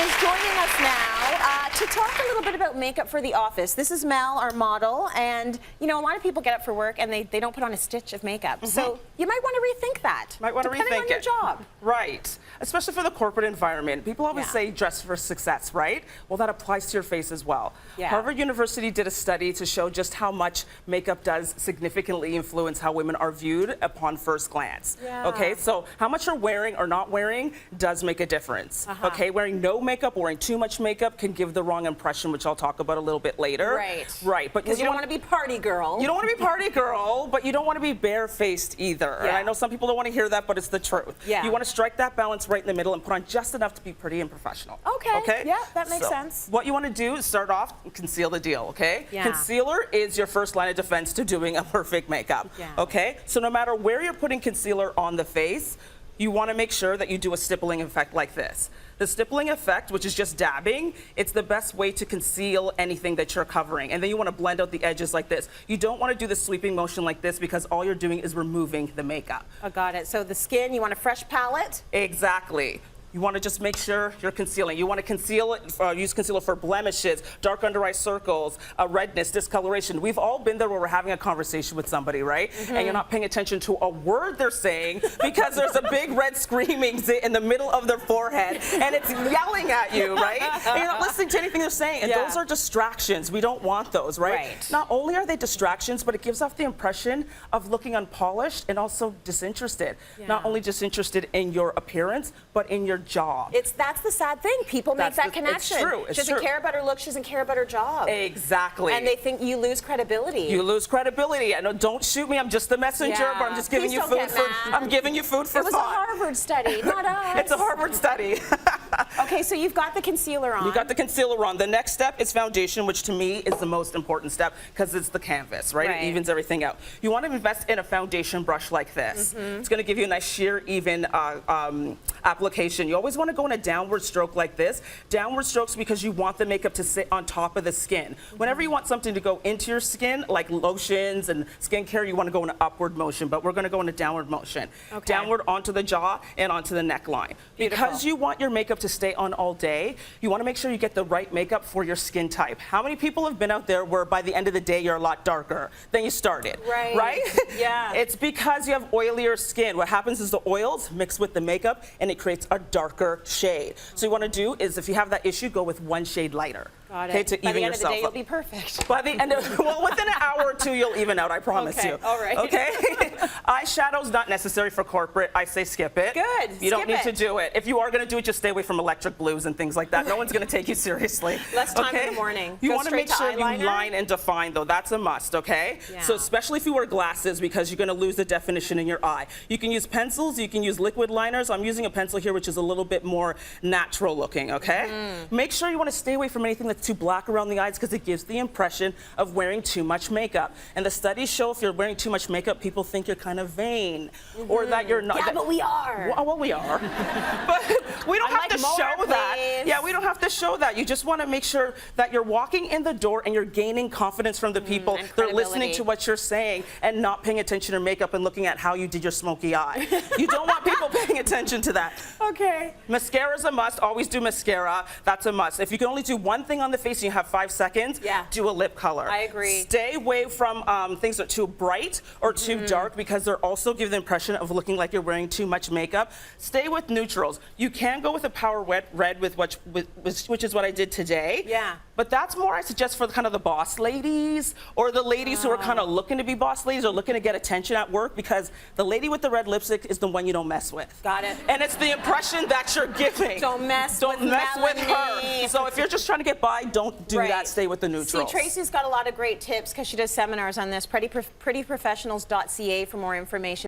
is joining us now to talk a little bit about makeup for the office. This is Mel, our model, and you know, a lot of people get up for work and they don't put on a stitch of makeup. So you might want to rethink that. Might want to depending rethink on your it. job. Right. Especially for the corporate environment. People always say dress for success, right? Well, that applies to your face as well. Harvard University did a study to show just how much makeup does significantly influence how women are viewed upon first glance. Okay, so how much you're wearing or not wearing does make a difference. Okay, wearing no makeup, wearing too much makeup can give the wrong impression, which I'll talk about a little bit later. Right. But because you don't want to be party girl. You don't want to be party girl, but you don't want to be barefaced either. And I know some people don't want to hear that, but it's the truth. You want to strike that balance right in the middle and put on just enough to be pretty and professional. Okay. Yeah, that makes sense. What you want to do is start off and conceal the deal, okay? Concealer is your first line of defense to doing a perfect makeup. Okay? So no matter where you're putting concealer on the face, you want to make sure that you do a stippling effect like this. The stippling effect, which is just dabbing, it's the best way to conceal anything that you're covering. And then you want to blend out the edges like this. You don't want to do the sweeping motion like this because all you're doing is removing the makeup. Oh, got it. So the skin, you want a fresh palette? Exactly. You want to just make sure you're concealing. You want to conceal it, use concealer for blemishes, dark under eye circles, redness, discoloration. We've all been there where we're having a conversation with somebody, right? And you're not paying attention to a word they're saying because there's a big red screaming in the middle of their forehead and it's yelling at you, right? And you're not listening to anything they're saying. And those are distractions. We don't want those, right? Not only are they distractions, but it gives off the impression of looking unpolished and also disinterested. Not only disinterested in your appearance, but in your job. That's the sad thing. People make that connection. It's true. She doesn't care about her look. She doesn't care about her job. Exactly. And they think you lose credibility. You lose credibility. I know. Don't shoot me. I'm just the messenger, but I'm just giving you food for. I'm giving you food for thought. It was a Harvard study, not us. It's a Harvard study. Okay, so you've got the concealer on. You got the concealer on. The next step is foundation, which to me is the most important step because it's the canvas, right? It evens everything out. You want to invest in a foundation brush like this. It's going to give you a nice sheer, even application. You always want to go in a downward stroke like this. Downward strokes because you want the makeup to sit on top of the skin. Whenever you want something to go into your skin, like lotions and skincare, you want to go in an upward motion, but we're going to go in a downward motion. Downward onto the jaw and onto the neckline. Because you want your makeup to stay on all day, you want to make sure you get the right makeup for your skin type. How many people have been out there where by the end of the day you're a lot darker than you started? Right? It's because you have oilier skin. What happens is the oils mix with the makeup and it creates a darker shade. So what you want to do is if you have that issue, go with one shade lighter. Okay, to even yourself up. By the end of the day, you'll be perfect. By the end of, well, within an hour or two, you'll even out, I promise you. All right. Okay? Eyeshadow's not necessary for corporate. I say skip it. Good. You don't need to do it. If you are going to do it, just stay away from electric blues and things like that. No one's going to take you seriously. Less time in the morning. You want to make sure you line and define, though. That's a must, okay? So especially if you wear glasses because you're going to lose the definition in your eye. You can use pencils. You can use liquid liners. I'm using a pencil here, which is a little bit more natural looking, okay? Make sure you want to stay away from anything that's too black around the eyes because it gives the impression of wearing too much makeup. And the studies show if you're wearing too much makeup, people think you're kind of vain or that you're not. Yeah, but we are. Well, we are. But we don't have to show that. Yeah, we don't have to show that. You just want to make sure that you're walking in the door and you're gaining confidence from the people. They're listening to what you're saying and not paying attention to your makeup and looking at how you did your smoky eye. You don't want people paying attention to that. Okay. Mascara's a must. Always do mascara. That's a must. If you can only do one thing on the face and you have 5 seconds, do a lip color. I agree. Stay away from things that are too bright or too dark because they're also give the impression of looking like you're wearing too much makeup. Stay with neutrals. You can go with a power red with which is what I did today. But that's more I suggest for kind of the boss ladies or the ladies who are kind of looking to be boss ladies or looking to get attention at work because the lady with the red lipstick is the one you don't mess with. Got it. And it's the impression that you're giving. Don't mess with her. So if you're just trying to get by, don't do that. Stay with the neutrals. See, Tracy's got a lot of great tips because she does seminars on this. Prettyprofessionals.ca for more information.